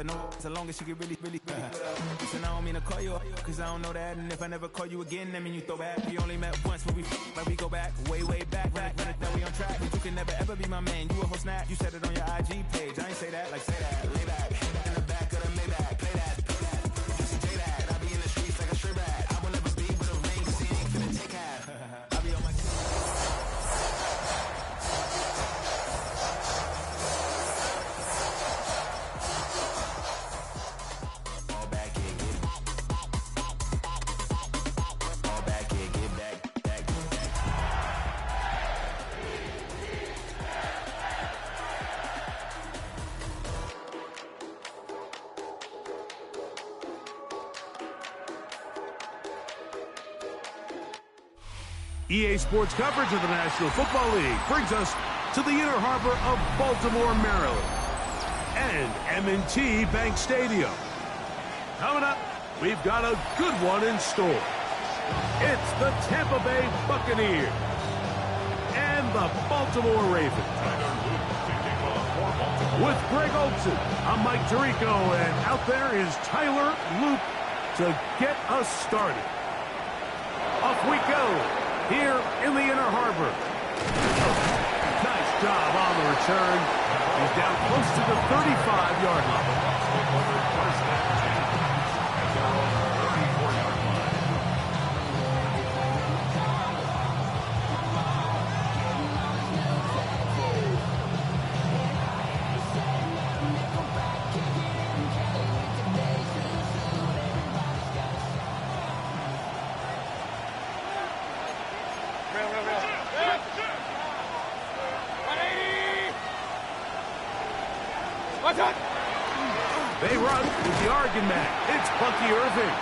I know as long as she get really listen, I don't mean to call you up, cause I don't know that. And if I never call you again, that mean you throw back. We only met once when we like we go back, way back. Run it that we on track. You can never ever be my man. You a whole snap. You said it on your IG page. I ain't say that, like say that. Lay back in the back of the Maybach. Play that. Just say that. I be in the streets like a straight rat. I will never be with a ring, cause he ain't finna take half. I be on my EA Sports coverage of the National Football League brings us to the inner harbor of Baltimore, Maryland, and M&T Bank Stadium. Coming up, we've got a good one in store. It's the Tampa Bay Buccaneers and the Baltimore Ravens. With Greg Olsen, I'm Mike Tirico, and out there is Tyler Luke to get us started. Off we go. Here in the inner harbor. Nice job on the return. He's down close to the 35-yard line. They run with the Oregon man. It's Bucky Irving.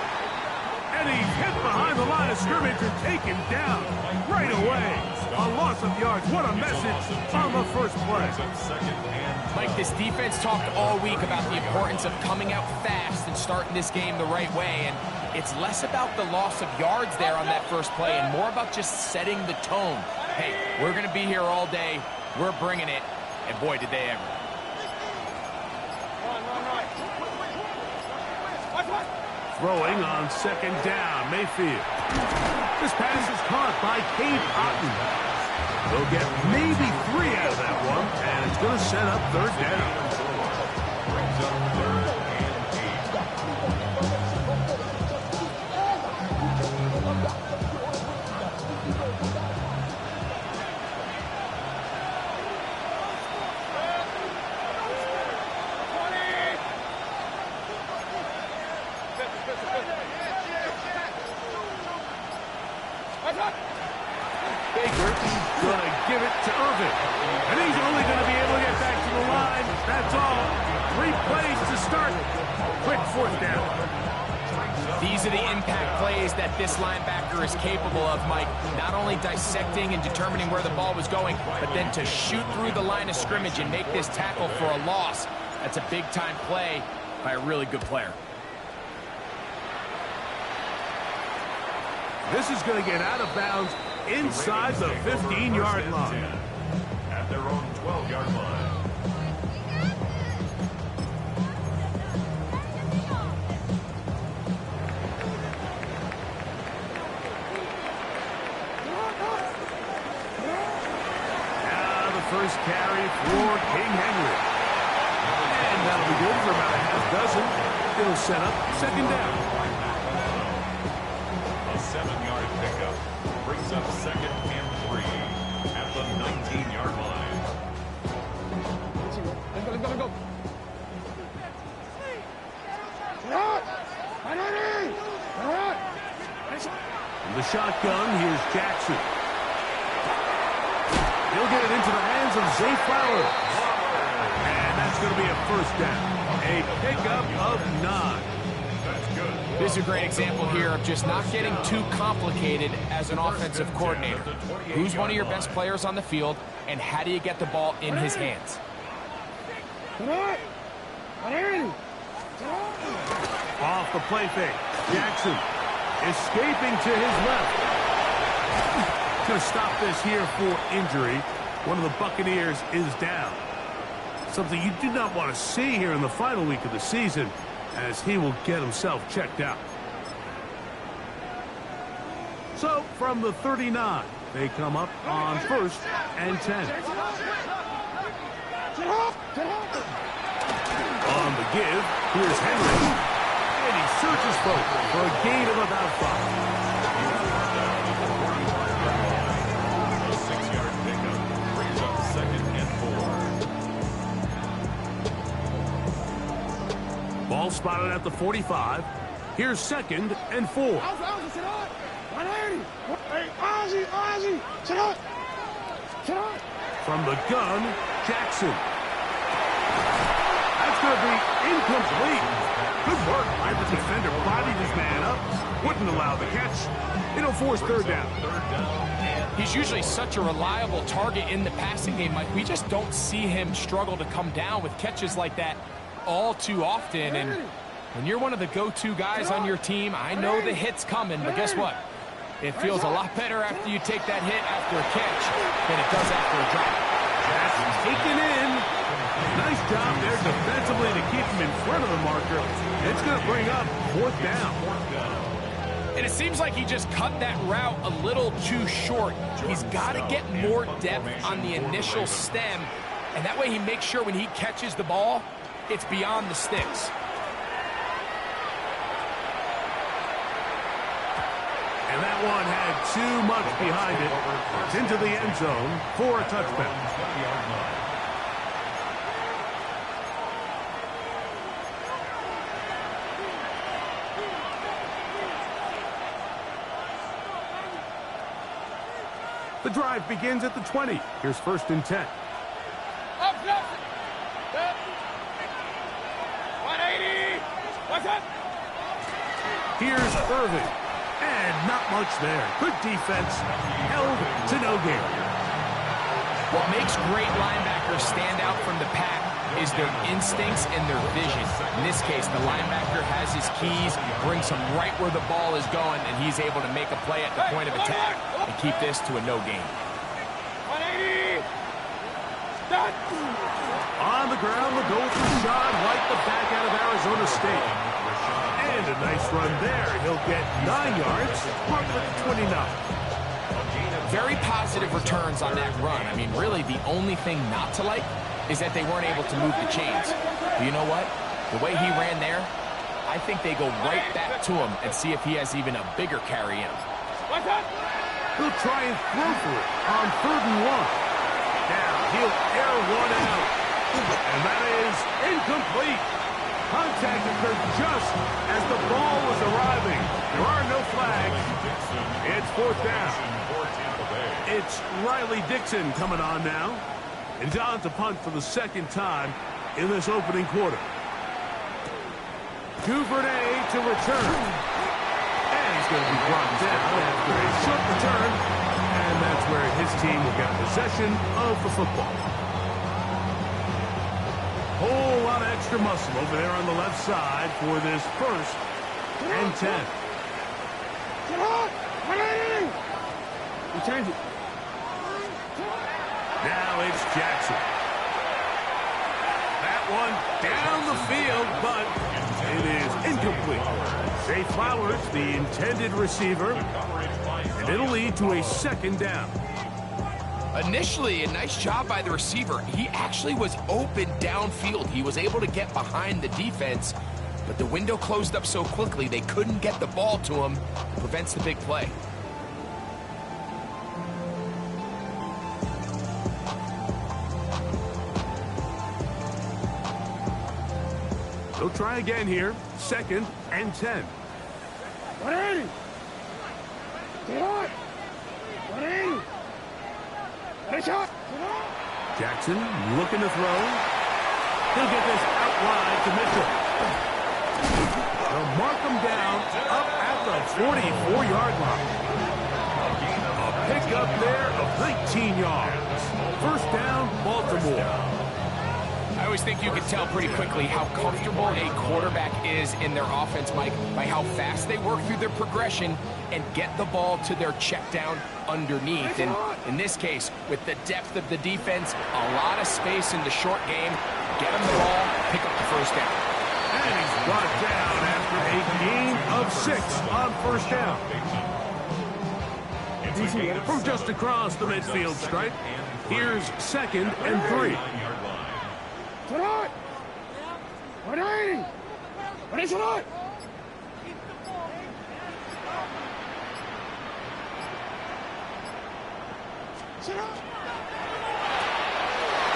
And he's hit behind the line of scrimmage and taken down right away. A loss of yards. What a message on the first play. Mike, this defense talked all week about the importance of coming out fast and starting this game the right way. And it's less about the loss of yards there on that first play and more about just setting the tone. Hey, we're going to be here all day. We're bringing it. And boy, did they ever. Throwing on second down, Mayfield. This pass is caught by Cade Otton. They'll get maybe 3 out of that one, and it's going to set up third down. Baker going to give it to Irvin. And he's only going to be able to get back to the line. That's all. 3 plays to start. Quick fourth down. These are the impact plays that this linebacker is capable of, Mike. Not only dissecting and determining where the ball was going, but then to shoot through the line of scrimmage and make this tackle for a loss. That's a big-time play by a really good player. This is going to get out of bounds inside the 15-yard line. At their own 12-yard line. Now the first carry for King Henry. And that'll be good for about a half dozen. It'll set up second down. A 7-yard pickup brings up second and 3 at the 19-yard line. Let's go. In the shotgun, here's Jackson. He'll get it into the hands of Zay Flowers. And that's going to be a first down. A pickup of 9. This is a great example here of just not getting too complicated as an offensive coordinator. Who's one of your best players on the field, and how do you get the ball in his hands? Off the play fake. Jackson escaping to his left. Going to stop this here for injury. One of the Buccaneers is down. Something you do not want to see here in the final week of the season, as he will get himself checked out. So, from the 39, they come up on 1st and 10. On the give, here's Henry. And he searches forward for a gain of about 5. A 6-yard pickup brings up 2nd and 4. Ball spotted at the 45. Here's 2nd and 4. From the gun, Jackson. That's going to be incomplete. Good work by the defender. Bodied his man up. Wouldn't allow the catch. It'll force 3rd down. He's usually such a reliable target in the passing game, Mike. We just don't see him struggle to come down with catches like that all too often. And when you're one of the go-to guys on your team, I know the hit's coming, but guess what? It feels a lot better after you take that hit after a catch than it does after a drop. Jackson's taken in. Nice job there defensively to keep him in front of the marker. It's going to bring up 4th down. And it seems like he just cut that route a little too short. He's got to get more depth on the initial stem, and that way he makes sure when he catches the ball, it's beyond the sticks. And that one had too much behind it. It's into the end zone for a touchdown. The drive begins at the 20. Here's 1st and 10. 180. What's up? Here's Irving. And not much there. Good defense. Held to no gain. What makes great linebackers stand out from the pack is their instincts and their vision. In this case, the linebacker has his keys, brings him right where the ball is going, and he's able to make a play at the point of attack and keep this to a no gain. 180. Done. On the ground, the goal for Rashad White, the back out of Arizona State. And a nice run there. He'll get 9 yards, mark at the 29. Very positive returns on that run. I mean, really, the only thing not to like is that they weren't able to move the chains. But you know what? The way he ran there, I think they go right back to him and see if he has even a bigger carry in him. He'll try and throw for it on 3rd and 1. Now he'll air one out. And that is incomplete. Contact occurred just as the ball was arriving. There are no flags. It's 4th down. It's Riley Dixon coming on now. And John's to punt for the 2nd time in this opening quarter. Duvernay to return. And he's going to be brought down after a short return. And that's where his team will get possession of the football. Whole lot of extra muscle over there on the left side for this 1st and 10. We change it. Now it's Jackson. That one down the field, but it is incomplete. Zay Flowers, the intended receiver, and it'll lead to a 2nd down. Initially, a nice job by the receiver. He actually was open downfield. He was able to get behind the defense, but the window closed up so quickly they couldn't get the ball to him. Prevents the big play. They'll try again here. 2nd and 10. 180. Get on. 180. Jackson looking to throw. He'll get this out wide to Mitchell. They'll mark him down up at the 44-yard line. A pickup there of 19 yards. 1st down, Baltimore. I always think you can tell pretty quickly how comfortable a quarterback is in their offense, Mike, by how fast they work through their progression and get the ball to their check down underneath. And in this case, with the depth of the defense, a lot of space in the short game, get him the ball, pick up the first down. And he's brought down after a gain of 6 on first down. From just across the midfield stripe, here's 2nd and 3.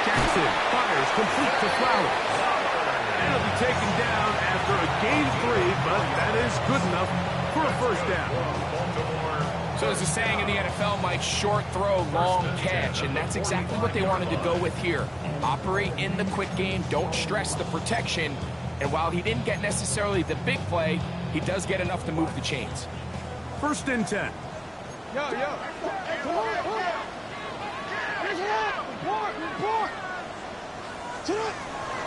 Jackson fires complete to Flowers. And he'll be taken down after a gain 3, but that is good enough for a first down. So there's a saying in the NFL, Mike, short throw, long catch, and that's exactly what they wanted to go with here. Operate in the quick game, don't stress the protection, and while he didn't get necessarily the big play, he does get enough to move the chains. 1st and 10.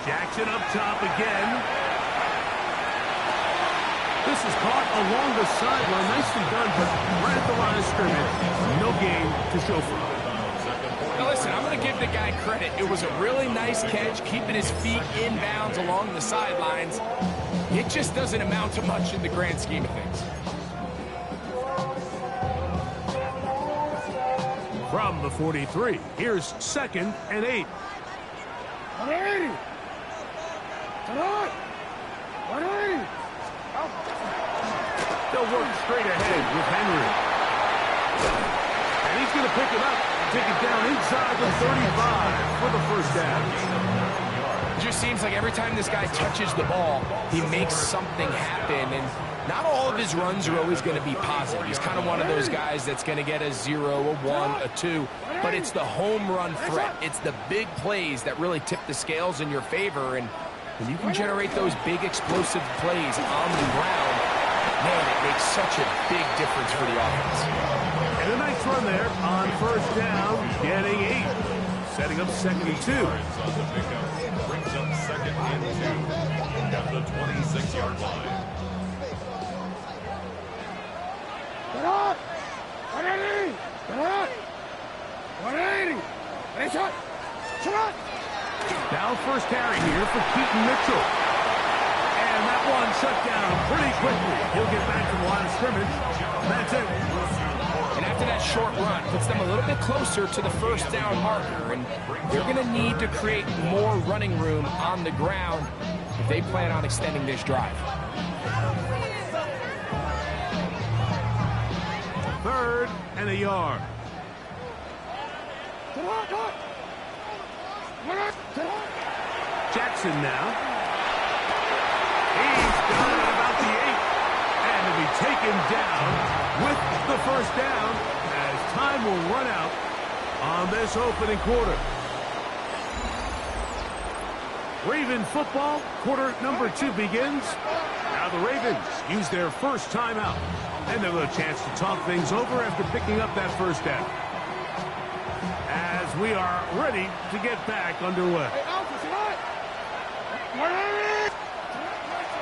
Jackson up top again. This is caught along the sideline. Nicely done, but right at the line of scrimmage. No gain to show for it. Now listen, I'm going to give the guy credit. It was a really nice catch, keeping his feet in bounds along the sidelines. It just doesn't amount to much in the grand scheme of things. From the 43, here's 2nd and 8. They'll work straight ahead with Henry. And he's going to pick it up and take it down inside the 35 for the first down. It just seems like every time this guy touches the ball, he makes something happen, and not all of his runs are always going to be positive. He's kind of one of those guys that's going to get a 0, a 1, a 2, but it's the home run threat. It's the big plays that really tip the scales in your favor, and when you can generate those big explosive plays on the ground, man, it makes such a big difference for the offense. And a nice run there on first down, getting 8. Setting up 2nd and 2. Brings up 2nd and 2 at the 26-yard line. Now first carry here for Keaton Mitchell. And that one shut down pretty quickly. He'll get back to the line of scrimmage. That's it. And after that short run, puts them a little bit closer to the first down marker. And they're going to need to create more running room on the ground if they plan on extending this drive. 3rd and a yard. Jackson now. He's got it about the 8. And to be taken down with the first down as time will run out on this opening quarter. Raven football, quarter number 2 begins. Now the Ravens use their first timeout. And they'll have a chance to talk things over after picking up that first down. As we are ready to get back underway.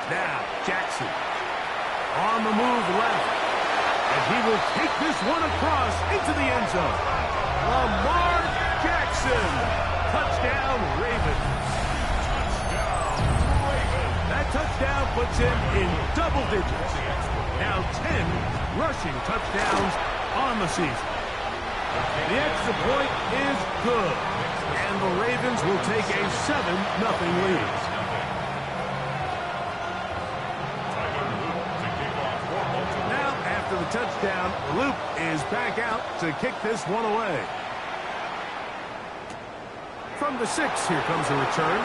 Now, Jackson on the move left. And he will take this one across into the end zone. Lamar Jackson. Touchdown, Ravens. That touchdown puts him in double digits. Now 10 rushing touchdowns on the season. The extra point is good. And the Ravens will take a 7-0 lead. Now, after the touchdown, Luke is back out to kick this one away. From the 6, here comes a return.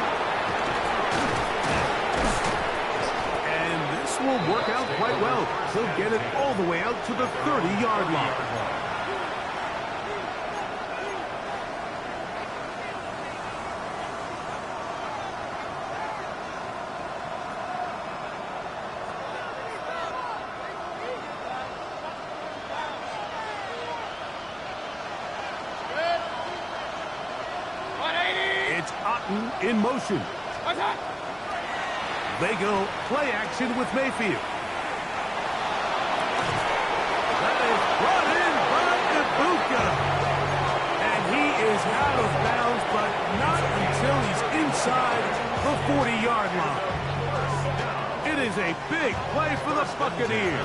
And this will work out quite well. He'll get it all the way out to the 30-yard line. In motion. They go play action with Mayfield. That is brought in by Ibuka. And he is out of bounds, but not until he's inside Buccaneers.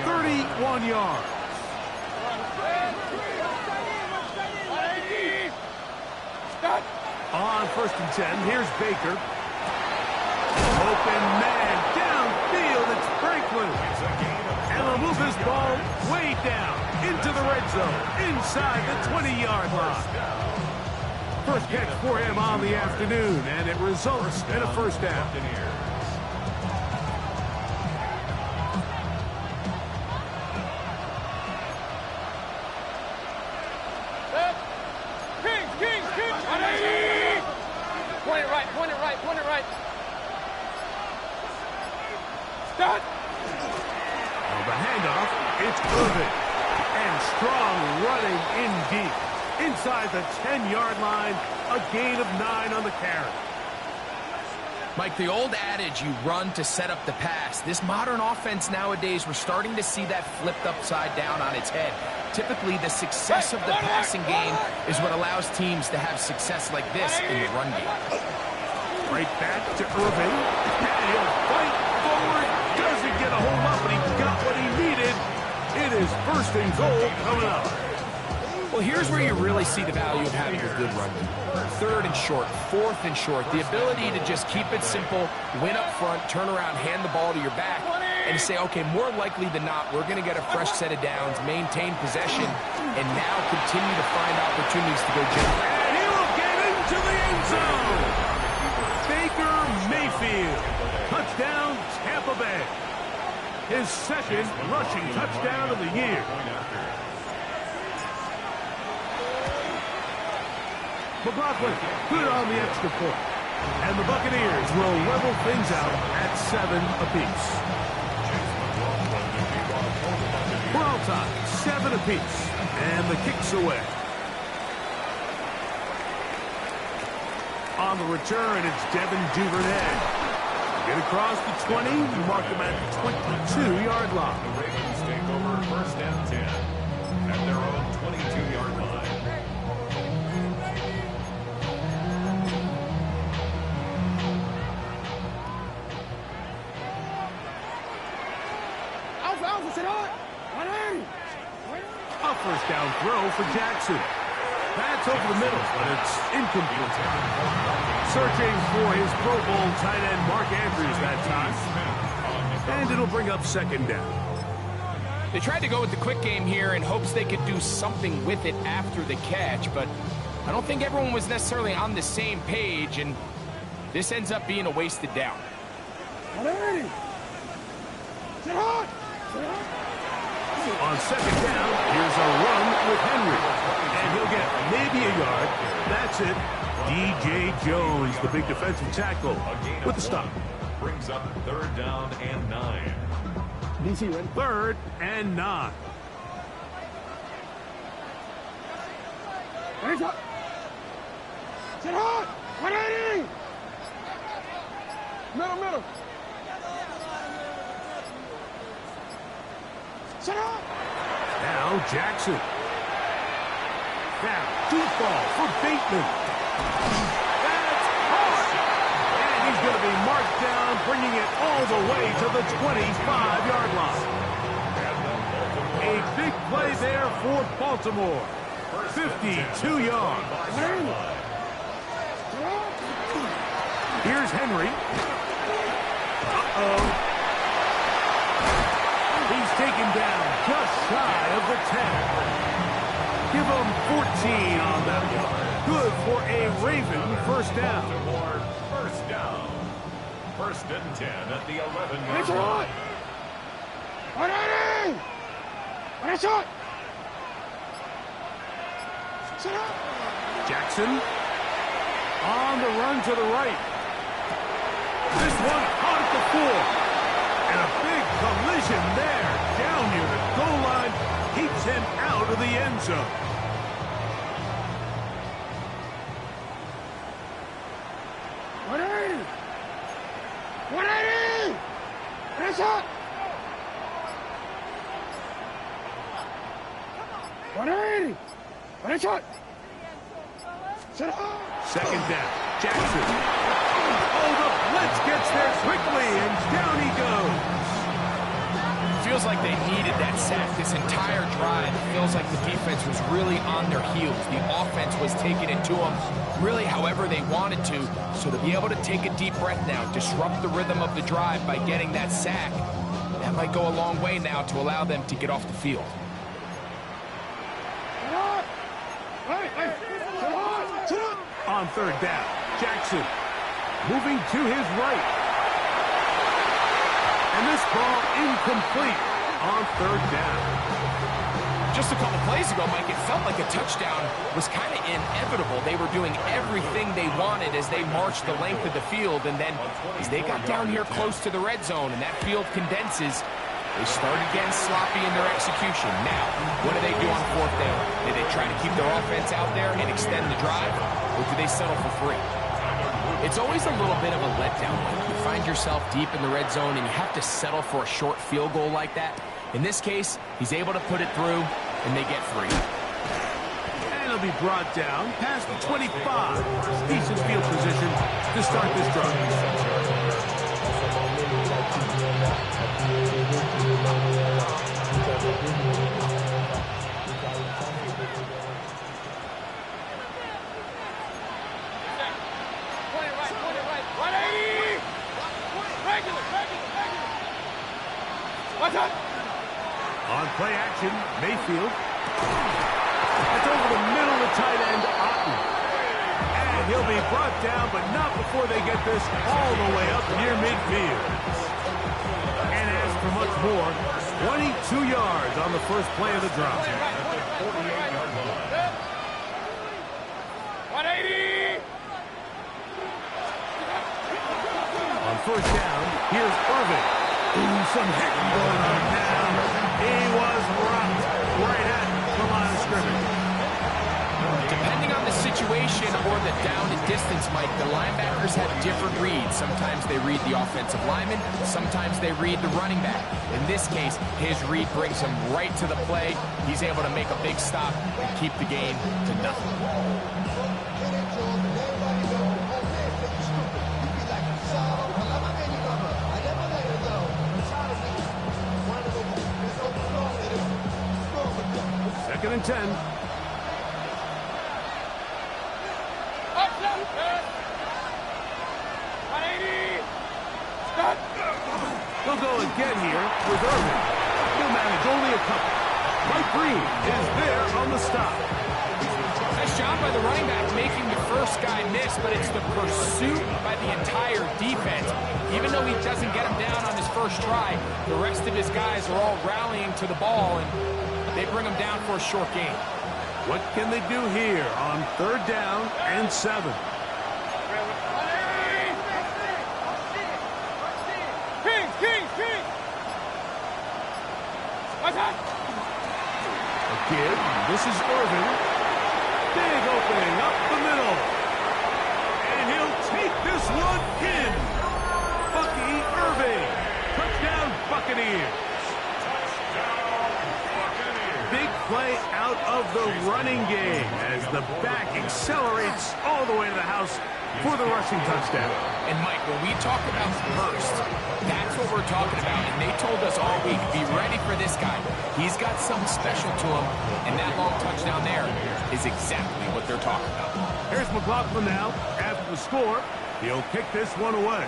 31 yards. On 1st and 10, here's Baker. Open man downfield, it's Franklin. And they'll move this ball way down into the red zone, inside the 20-yard line. First catch for him on the afternoon, and it results in a first down. Point it right. Start. Well, the handoff, it's Irvin. And strong running in deep. Inside the 10-yard line, a gain of 9 on the carry. Mike, the old adage, you run to set up the pass. This modern offense nowadays, we're starting to see that flipped upside down on its head. Typically, the success of the passing game is what allows teams to have success like this in the run game. Right back to Irvin. And he'll fight forward. Doesn't get a hold up, but he got what he needed. It is 1st and goal coming up. Well, here's where you really see the value of having a good run game. 3rd and short, 4th and short. The ability to just keep it simple, win up front, turn around, hand the ball to your back, and say, okay, more likely than not, we're going to get a fresh set of downs, maintain possession, and now continue to find opportunities to go jump. And he will get into the end zone. Baker Mayfield. Touchdown, Tampa Bay. His 2nd rushing touchdown of the year. McLaughlin, good on the extra point. And the Buccaneers will level things out at 7 apiece. We're all tied, 7 apiece. And the kick's away. On the return, it's Devin Duvernay. Get across the 20, you mark him at the 22-yard line. The Ravens take over 1st and 10 at their own 22-yard line. A 1st down throw for Jackson. That's over the middle, but it's incomplete. Searching for his Pro Bowl tight end Mark Andrews that time. And it'll bring up 2nd down. They tried to go with the quick game here in hopes they could do something with it after the catch, but I don't think everyone was necessarily on the same page, and this ends up being a wasted down. On 2nd down, here's a run with Henry. And he'll get maybe a yard. That's it. DJ Jones, the big defensive tackle, with the stop. Brings up 3rd down and 9. 3rd and 9. Middle. Now Jackson. Now deep ball for Bateman. That's hard. And he's going to be marked down, bringing it all the way to the 25-yard line. A big play there for Baltimore. 52 yards. Here's Henry. He's taken down just shy of the 10. Give him 14 on that one. Good for a Raven 1st down. 1st down. 1st and 10 at the 11-yard line. Jackson on the run to the right. This one caught at the 4. And a big collision there down near the goal line keeps him out of the end zone. Second down, Jackson. Oh, the blitz gets there quickly, and down he goes. feels like they needed that sack this entire drive. It feels like the defense was really on their heels. The offense was taking it to them really however they wanted to. So to be able to take a deep breath now, disrupt the rhythm of the drive by getting that sack, that might go a long way now to allow them to get off the field. On third down, Jackson moving to his right. And this ball incomplete on third down. Just a couple plays ago, Mike, it felt like a touchdown was kind of inevitable. They were doing everything they wanted as they marched the length of the field, and then as they got down here close to the red zone and that field condenses, they start again sloppy in their execution. Now, what do they do on fourth down? Do they try to keep their offense out there and extend the drive, or do they settle for free? It's always a little bit of a letdown when you find yourself deep in the red zone and you have to settle for a short field goal like that. In this case, he's able to put it through, and they get free. And he'll be brought down past the 25. Decent field position to start this drive. On play action, Mayfield. It's over the middle of tight end, Otten. And he'll be brought down, but not before they get this all the way up near midfield. And as for much more, 22 yards on the first play of the drive. 48-yard line. 180! On first down, here's Irving. Ooh, some hitting going on now. He was rocked right at the line of scrimmage. Depending on the situation or the down and distance, Mike, the linebackers have different reads. Sometimes they read the offensive lineman, sometimes they read the running back. In this case, his read brings him right to the play. He's able to make a big stop and keep the game to nothing. Second and 10. He'll go again here with Irving. He'll manage only a couple. Mike Green is there on the stop. Nice job by the running back making the first guy miss, but it's the pursuit by the entire defense. Even though he doesn't get him down on his first try, the rest of his guys are all rallying to the ball, and they bring him down for a short gain. What can they do here on third down and 7? Again, this is Irving. Big opening up the middle. And he'll take this one in. Bucky Irving. Touchdown Buccaneers. Big play out of the running game as the back accelerates all the way to the house for the rushing touchdown. And Mike, when we talk about burst, that's what we're talking about. And they told us all week, be ready for this guy. He's got something special to him, and that long touchdown there is exactly what they're talking about. Here's McLaughlin now. After the score, he'll kick this one away.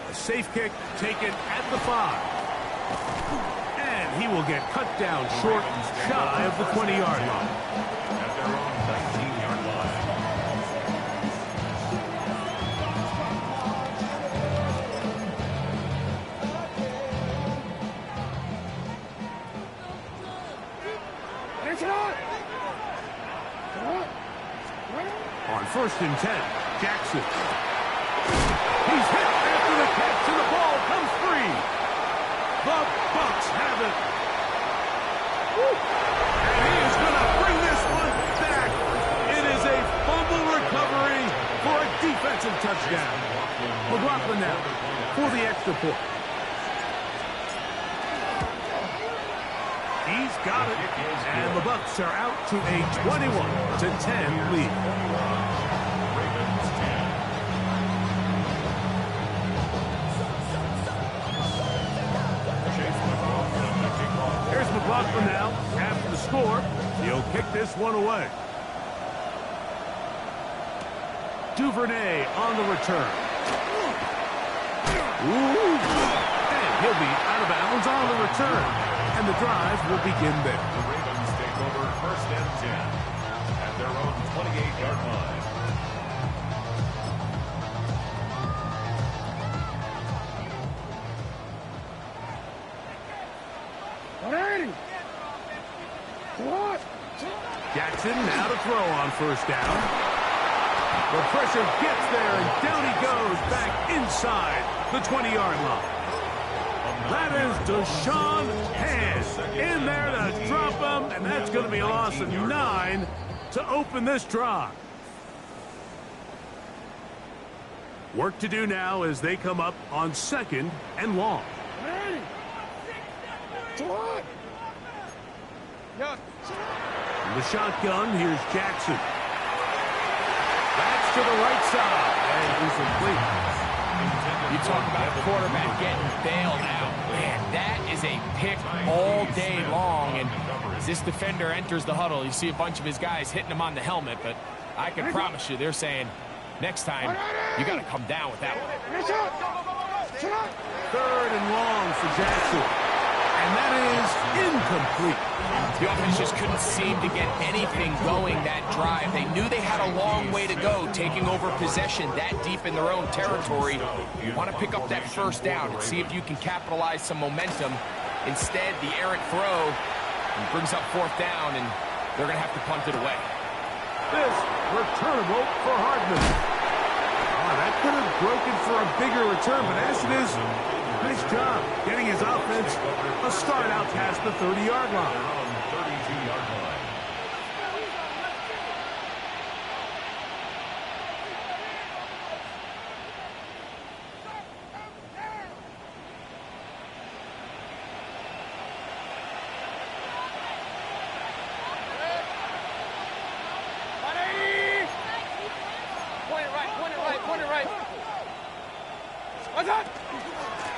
A safe kick taken at the 5. And he will get cut down short, shy of the 20-yard line. At their own 19-yard line. On first and 10, Jackson. He's hit after the catch, and the ball comes free. The Bucs have it. And he is going to bring this one back. It is a fumble recovery for a defensive touchdown. McLaughlin now for the extra point. He's got it. And the Bucs are out to a 21-10 lead. Buckland now, after the score, he'll kick this one away. Duvernay on the return. Ooh. And he'll be out of bounds on the return. And the drive will begin there. The Ravens take over 1st and 10 at their own 28-yard line. Jackson now to throw on 1st down. The pressure gets there, and down he goes back inside the 20-yard line. That is Deshaun Hand in there to drop him, and that's going to be a loss of 9 to open this drive. Work to do now as they come up on 2nd and long. In the shotgun, here's Jackson. That's to the right side, and he's complete. You talk about a quarterback getting bailed out. Man, that is a pick all day long, and as this defender enters the huddle, you see a bunch of his guys hitting him on the helmet, but I can promise you they're saying, next time, you got to come down with that one. 3rd and long for Jackson. And that is incomplete. The offense just couldn't seem to get anything going that drive. They knew they had a long way to go, taking over possession that deep in their own territory. You want to pick up that 1st down and see if you can capitalize some momentum. Instead, the errant throw brings up 4th down, and they're going to have to punt it away. This returnable for Hardman. Oh, that could have broken for a bigger return, but as it is, nice job getting his offense a start out past the 30-yard line. 32-yard line.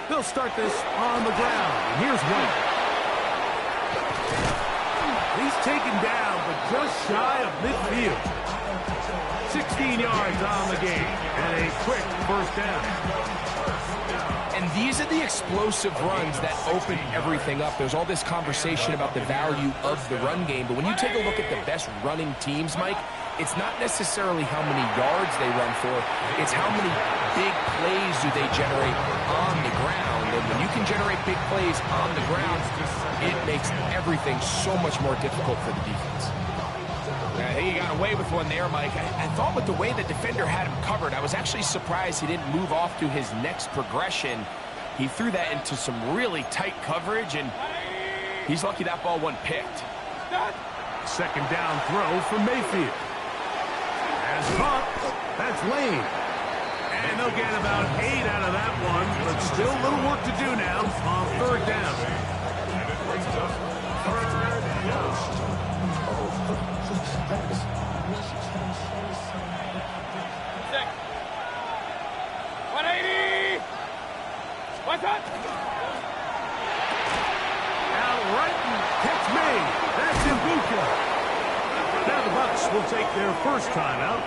They'll start this on the ground. And here's White. He's taken down, but just shy of midfield. 16 yards on the game, and a quick 1st down. And these are the explosive runs that open everything up. There's all this conversation about the value of the run game, but when you take a look at the best running teams, Mike, it's not necessarily how many yards they run for, it's how many big plays do they generate on the ground. And when you can generate big plays on the ground, it makes everything so much more difficult for the defense. I think he got away with one there, Mike. I thought with the way the defender had him covered, I was actually surprised he didn't move off to his next progression. He threw that into some really tight coverage, and he's lucky that ball wasn't picked. 2nd down throw for Mayfield. As caught, that's Lane. And they'll get about 8 out of that one, but still a little work to do now on 3rd down. Out right and catch me. That's Ibuka. Now the Bucs will take their 1st timeout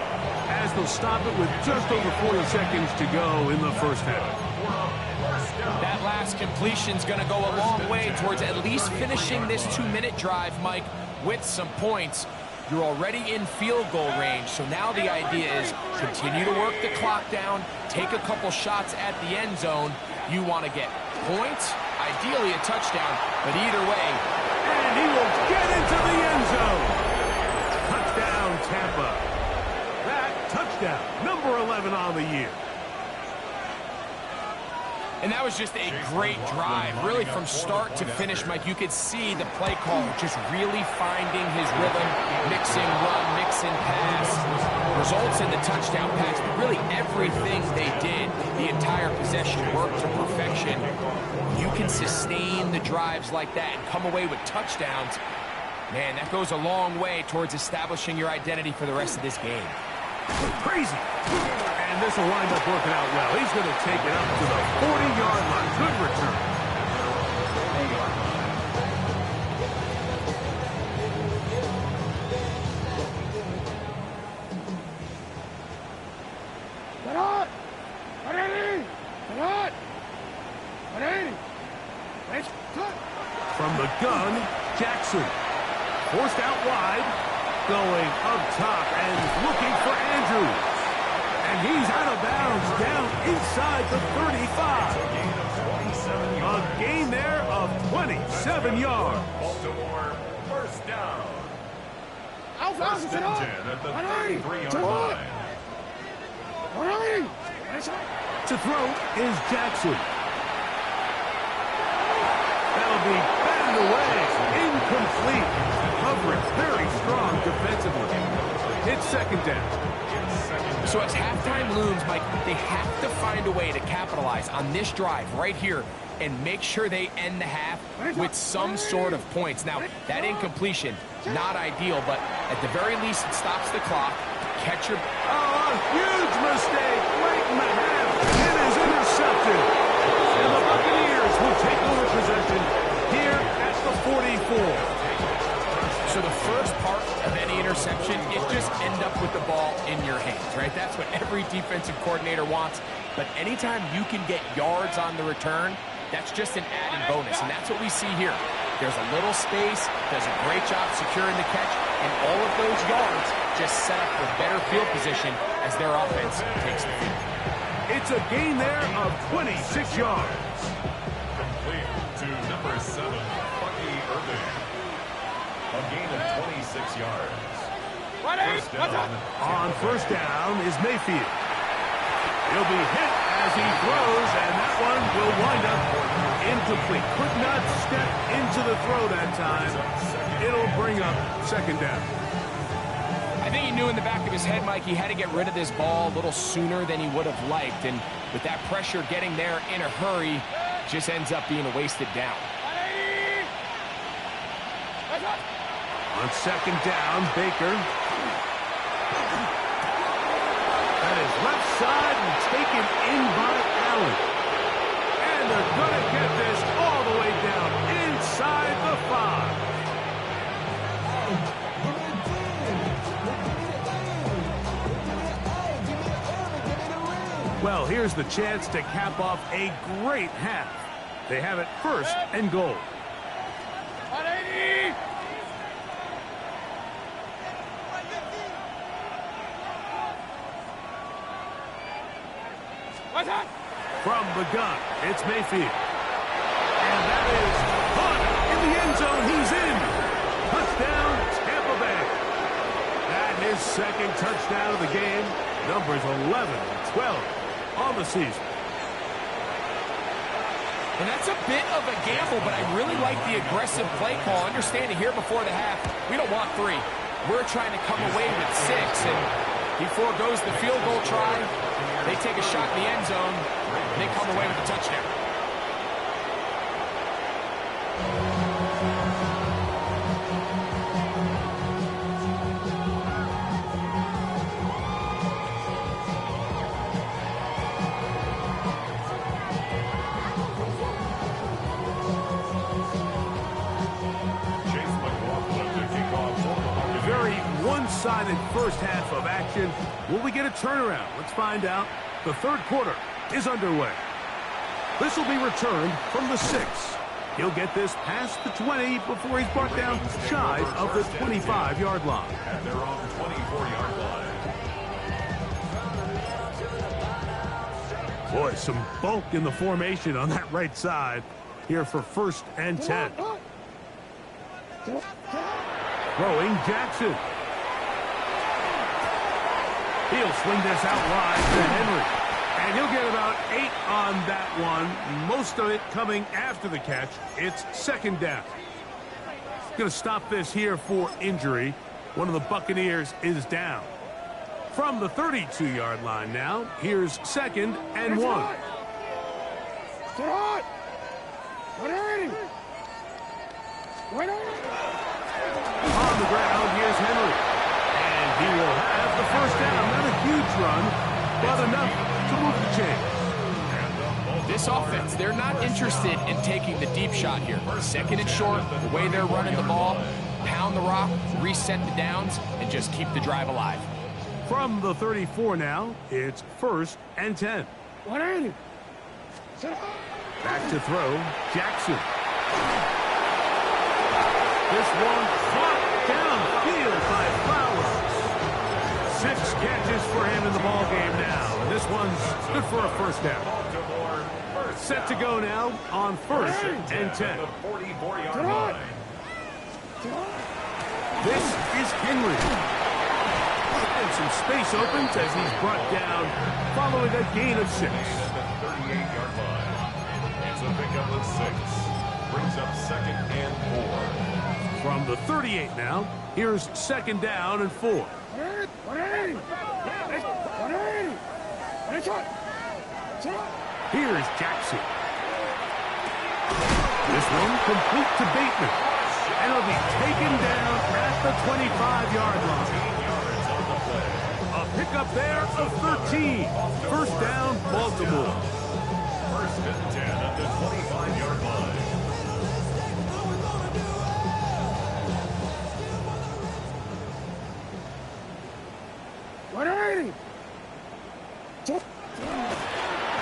as they'll stop it with just over 40 seconds to go in the 1st half. That last completion's going to go a long way towards at least finishing this 2-minute drive, Mike, with some points. You're already in field goal range, so now the idea is continue to work the clock down, take a couple shots at the end zone. You want to get points, ideally a touchdown, but either way. And he will get into the end zone. Touchdown, Tampa. That touchdown, number 11 on the year. And that was just a great drive. Really from start to finish, Mike, you could see the play caller just really finding his rhythm, mixing run, mixing pass. Results in the touchdown pass, but really everything they did, the entire possession worked to perfection. You can sustain the drives like that and come away with touchdowns. Man, that goes a long way towards establishing your identity for the rest of this game. Crazy. And this will wind up working out well. He's going to take it up to the 40-yard line. Good return. From the gun, Jackson. Forced out wide. Going up top and looking for Andrews. And he's out of bounds down inside the 35. A gain there of 27 yards. Baltimore, first down. First and 10 at the 33-yard line. To throw is Jackson. That'll be batted away. Incomplete. Coverage very strong defensively. It's second down. So as halftime looms, Mike, they have to find a way to capitalize on this drive right here and make sure they end the half with some sort of points. Now, that incompletion, not ideal, but at the very least, it stops the clock. Catcher. Oh, a huge mistake late in the half. It is intercepted. And the Buccaneers will take over possession here at the 44. So the first part of any interception is just end up with the ball in your hands, right? That's what every defensive coordinator wants. But anytime you can get yards on the return, that's just an added bonus, and that's what we see here. There's a little space, does a great job securing the catch, and all of those yards just set up for better field position as their offense takes the field. It's a gain there of 26 yards. Complete to number 7, Bucky Irving. A gain of 26 yards. First down. On first down is Mayfield. He'll be hit as he throws, and that one will wind up incomplete. Could not step into the throw that time. It'll bring up second down. I think he knew in the back of his head, Mike, he had to get rid of this ball a little sooner than he would have liked. And with that pressure getting there in a hurry, just ends up being a wasted down. On second down, Baker. That is left side and taken in by Allen. And they're going to get this all the way down inside the 5. Well, here's the chance to cap off a great half. They have it first and goal. From the gun, it's Mayfield. And that is caught in the end zone. He's in. Touchdown, Tampa Bay. And his second touchdown of the game. Numbers 11 and 12 on the season. And that's a bit of a gamble, but I really like the aggressive play call. Understanding here before the half, we don't want 3. We're trying to come away with 6, and he foregoes the field goal try. They take a shot in the end zone. They come away with a touchdown. Very one-sided first half of action. Will we get a turnaround? Let's find out. The third quarter is underway. This will be returned from the 6. He'll get this past the 20 before he's brought down shy of the 25-yard line. At their own 24-yard line. Boy, some bulk in the formation on that right side here for first and 10. Throwing Jackson. He'll swing this out wide to Henry. And he'll get about 8 on that one. Most of it coming after the catch. It's second down. Going to stop this here for injury. One of the Buccaneers is down. From the 32-yard line now, here's second and 1. On the ground, here's Henry. And he will have the first down. Not a huge run, but enough to move the chains. This offense, they're not interested in taking the deep shot here. Second and short, the way they're running the ball, pound the rock, reset the downs, and just keep the drive alive. From the 34 now, it's first and 10. Back to throw, Jackson. this one's good for a first down. Set to go now on first and 10. 44-yard line. This is Henry. And some space opens as he's brought down following a gain of 6. At the 38-yard line. It's a pickup of 6. Brings up 2nd and 4. From the 38 now, here's 2nd down and 4. Here's Jackson. This one complete to Bateman. And it'll be taken down at the 25-yard line. A pickup there of 13. First down, Baltimore. 1st and 10 at the 25-yard line.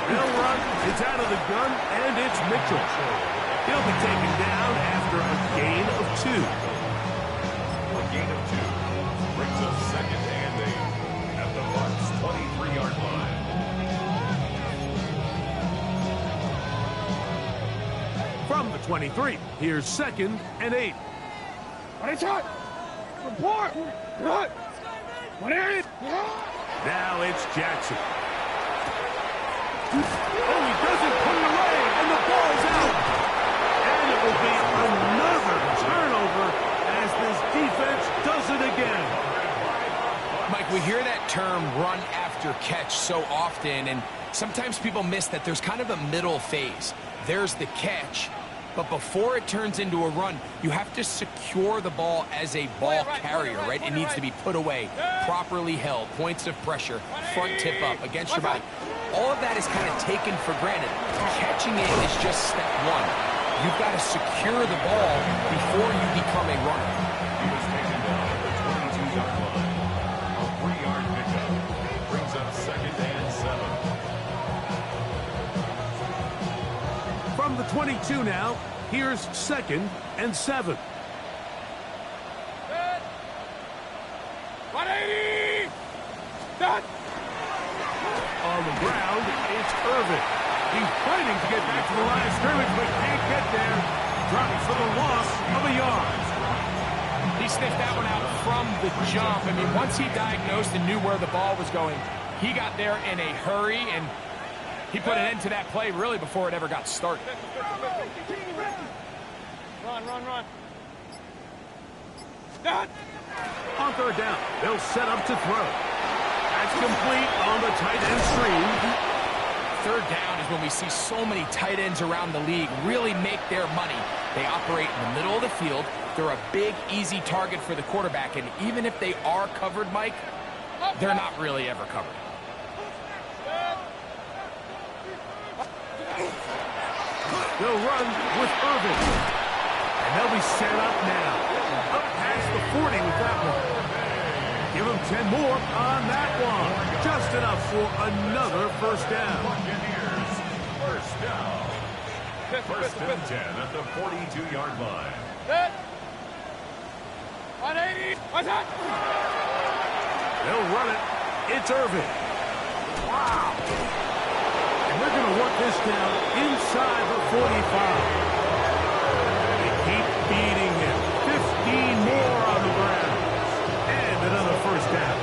They'll run. It's out of the gun, and it's Mitchell. He'll be taken down after a gain of 2. A gain of 2 brings up 2nd and 8 at the Bucs 23-yard line. From the 23, here's 2nd and 8. Now it's Jackson. Oh, he doesn't put it away, and the ball's out. And it will be another turnover as this defense does it again. Mike, we hear that term run after catch so often, and sometimes people miss that there's kind of a middle phase. There's the catch, but before it turns into a run, you have to secure the ball as a ball carrier, right? It needs to be put away, properly held, points of pressure, front tip up against your body. All of that is kind of taken for granted. Catching it is just step one. You've got to secure the ball before you become a runner. He was taken down at the 22-yard line. A 3-yard pickup brings up 2nd and 7. From the 22 now, here's 2nd and 7. 180! Done! On the ground, it's Irvin. He's fighting to get back to the line of scrimmage, but can't get there. Drops for the loss of a yard. He sniffed that one out from the jump. I mean, once he diagnosed and knew where the ball was going, he got there in a hurry, and he put an end to that play really before it ever got started. Run. Done! On 3rd down, they'll set up to throw. That's complete on the tight end screen. 3rd down is when we see so many tight ends around the league really make their money. They operate in the middle of the field. They're a big, easy target for the quarterback, and even if they are covered, Mike, they're not really ever covered. They'll run with Irvin. And they'll be set up now. Up past the 40 with that one. Give them 10 more on that one. Just enough for another first down. Buccaneers, first down. 1st and 10 at the 42-yard line. 180! What's that? They'll run it. It's Irvin. Wow. And they're going to work this down inside the 45. They keep beating him. 15 more on the ground. And another first down.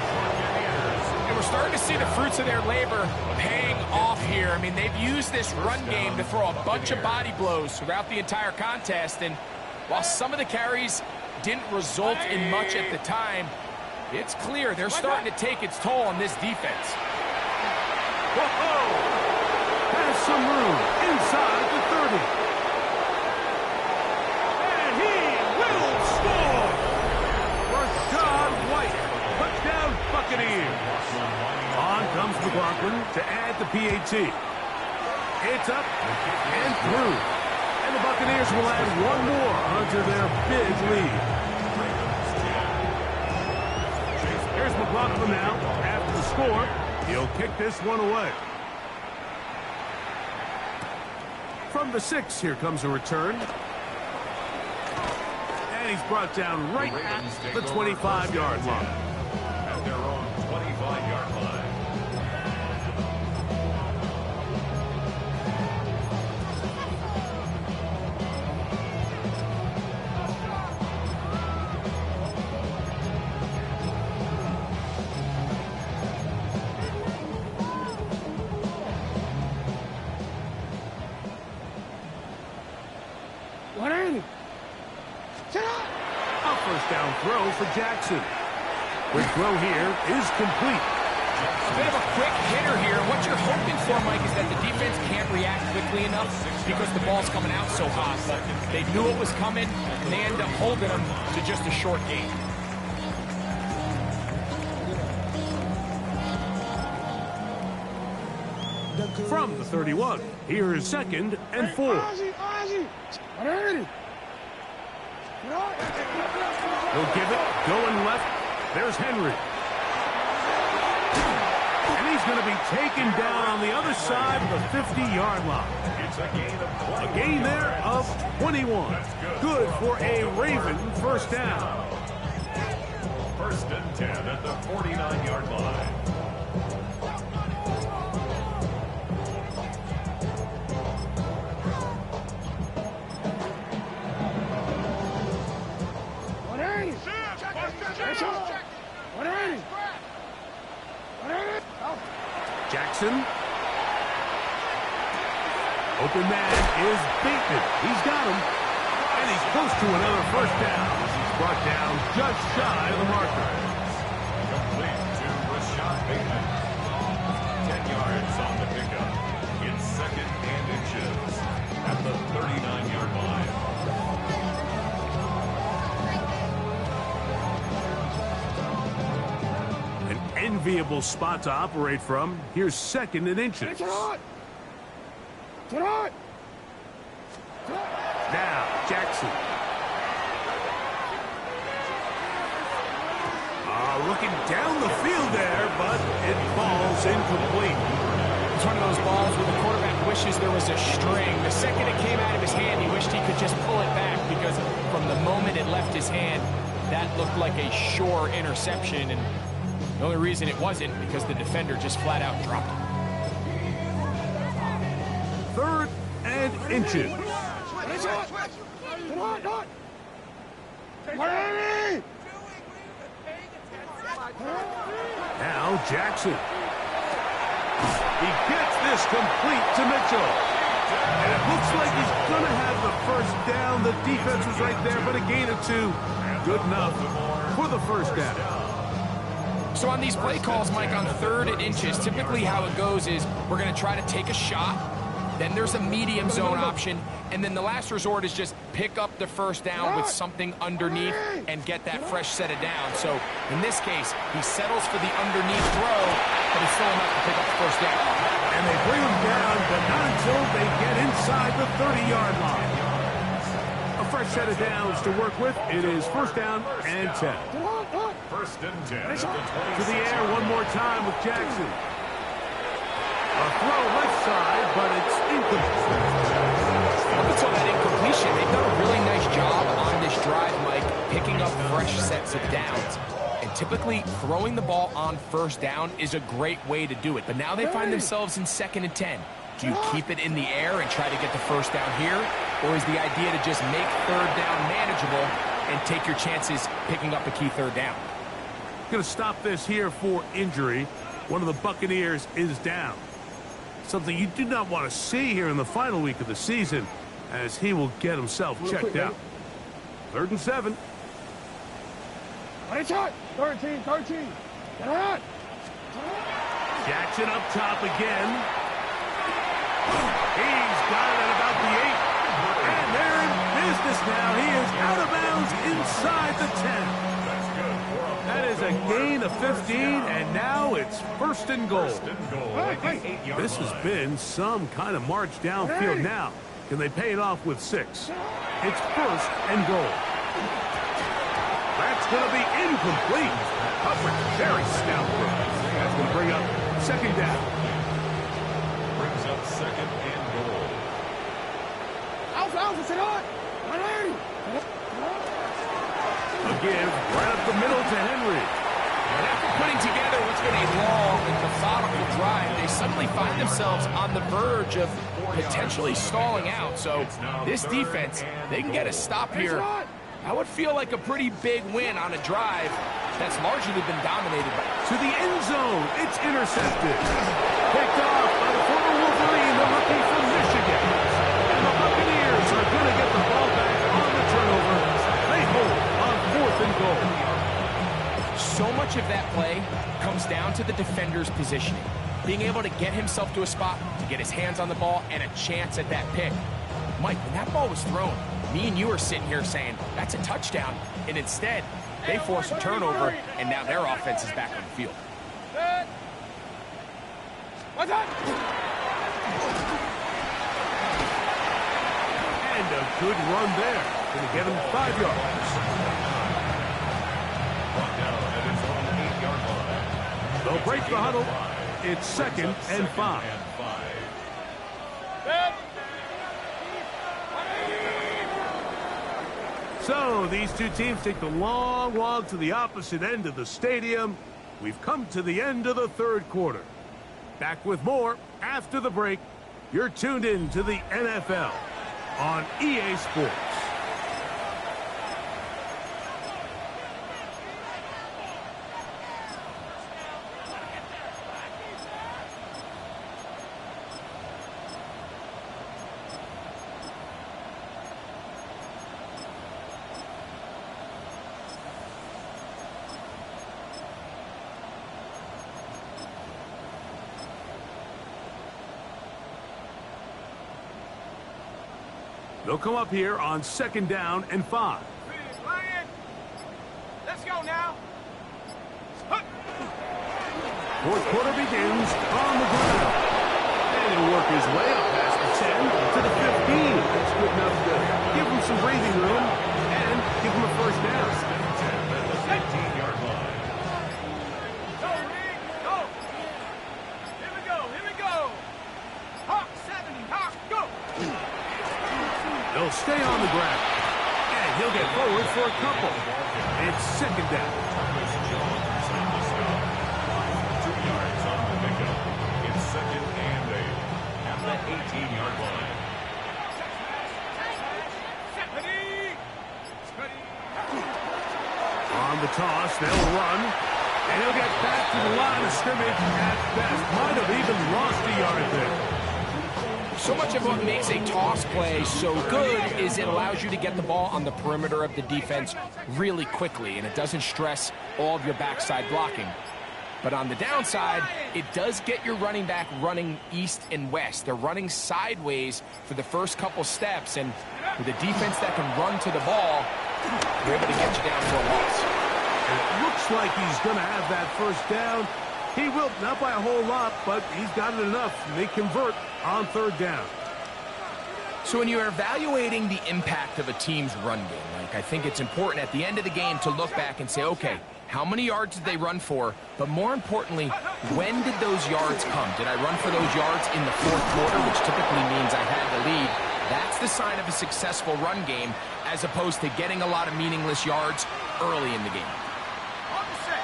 And we're starting to see the fruits of their labor paying off here. I mean, they've used this run game to throw a bunch of body blows throughout the entire contest. And while some of the carries didn't result in much at the time, it's clear they're starting to take its toll on this defense. Whoa! Has some room inside the 30. And he will score! Rashad White, touchdown Buccaneers. On comes McLaughlin to add the PAT. It's up and through. And the Buccaneers will add one more onto their big lead. Here's McLaughlin now. After the score, he'll kick this one away. From the 6, here comes a return. And he's brought down right at the 25-yard line. At their own 25-yard line. A first down throw for Jackson. Quick throw here is complete. A bit of a quick hitter here. What you're hoping for, Mike, is that the defense can't react quickly enough because the ball's coming out so hot. But they knew it was coming, and they end up holding them to just a short gain. From the 31, here is 2nd and 4. He'll give it, going left. There's Henry. And he's going to be taken down on the other side of the 50-yard line. It's a gain of 21. A gain there of 21. Good for a Raven first down. 1st and 10 at the 49-yard line. Jackson. Open man is Bateman. He's got him. And he's close to another first down. He's brought down just shy of the marker. Complete to Rashad Bateman. 10 yards on the pickup. It's 2nd and inches at the 39-yard line. An enviable spot to operate from. Here's 2nd and inches. Now, Jackson. Looking down the field there, but it falls incomplete. It's one of those balls where the quarterback wishes there was a string. The second it came out of his hand, he wished he could just pull it back because from the moment it left his hand, that looked like a sure interception. And the only reason it wasn't because the defender just flat out dropped it. 3rd and inches. Now Jackson. He gets this complete to Mitchell. And it looks like he's going to have the first down. The defense was right there, but a gain of 2. Good enough for the first down. So on these play calls, Mike, on 3rd and inches, typically how it goes is we're going to try to take a shot. Then there's a medium zone option. And then the last resort is just pick up the first down with something underneath and get that fresh set of downs. So in this case, he settles for the underneath throw, but it's still enough to pick up the first down. And they bring him down, but not until they get inside the 30-yard line. A fresh set of downs to work with. It is 1st down and 10. 1st and 10 at the 26. To the air one more time with Jackson. A throw left side, but it's incomplete. Up until that incompletion, they've done a really nice job on this drive, Mike, picking up fresh sets of downs. And typically, throwing the ball on 1st down is a great way to do it. But now they find themselves in 2nd and 10. Do you keep it in the air and try to get the first down here? Or is the idea to just make 3rd down manageable and take your chances picking up a key 3rd down? Going to stop this here for injury. One of the Buccaneers is down. Something you do not want to see here in the final week of the season, as he will get himself checked out. 3rd and 7. 13. Get on. Jackson up top again. He's got it at about the 8. And they're in business now. He is out of bounds inside the 10. That is a gain of 15, and now it's 1st and goal. This has been some kind of march downfield now. Can they pay it off with 6? It's 1st and goal. That's going to be incomplete. Coverage very stout. That's going to bring up 2nd down. Brings up 2nd and goal. A give right up the middle to Henry. And after putting together what's been a long and methodical drive, they suddenly find themselves on the verge of potentially stalling out. So this defense, they can get a stop here. That would feel like a pretty big win on a drive that's largely been dominated by. To the end zone, it's intercepted. Picked off by the former Wolverine, the rookie from Michigan. And the Buccaneers are going to get the ball back on the turnover. They much of that play comes down to the defender's positioning. Being able to get himself to a spot, to get his hands on the ball, and a chance at that pick. Mike, when that ball was thrown, me and you are sitting here saying, that's a touchdown. And instead, they force a turnover, and now their offense is back on the field. What's up? And a good run there. Going to get him 5 yards. Brought down at his own 8-yard line. They'll break the huddle. It's 2nd and 5. So these two teams take the long walk to the opposite end of the stadium. We've come to the end of the 3rd quarter. Back with more after the break. You're tuned in to the NFL on EA Sports. They'll come up here on 2nd down and 5. Let's go now. 4th quarter begins on the ground. And he'll work his way up past the 10 to the 15. That's good enough to give him some breathing room and give him a 1st down. 18-yard line. Go, Rick, go. Here we go. Hawk, 70, Hawk, go. They'll stay on the ground. And he'll get forward for a couple. It's 2nd down. 2 yards on the pickup. It's 2nd and 8 at the 18-yard line. On the toss, they'll run. And he'll get back to the line of scrimmage at best. Might have even lost a yard there. So much of what makes a toss play so good is it allows you to get the ball on the perimeter of the defense really quickly, and it doesn't stress all of your backside blocking. But on the downside, it does get your running back running east and west. They're running sideways for the first couple steps, and with a defense that can run to the ball, they're able to get you down for a loss. It looks like he's going to have that 1st down. He will, not by a whole lot, but he's got it enough. They convert on 3rd down. So when you're evaluating the impact of a team's run game, like, I think it's important at the end of the game to look back and say, okay, how many yards did they run for? But more importantly, when did those yards come? Did I run for those yards in the 4th quarter, which typically means I had the lead? That's the sign of a successful run game, as opposed to getting a lot of meaningless yards early in the game.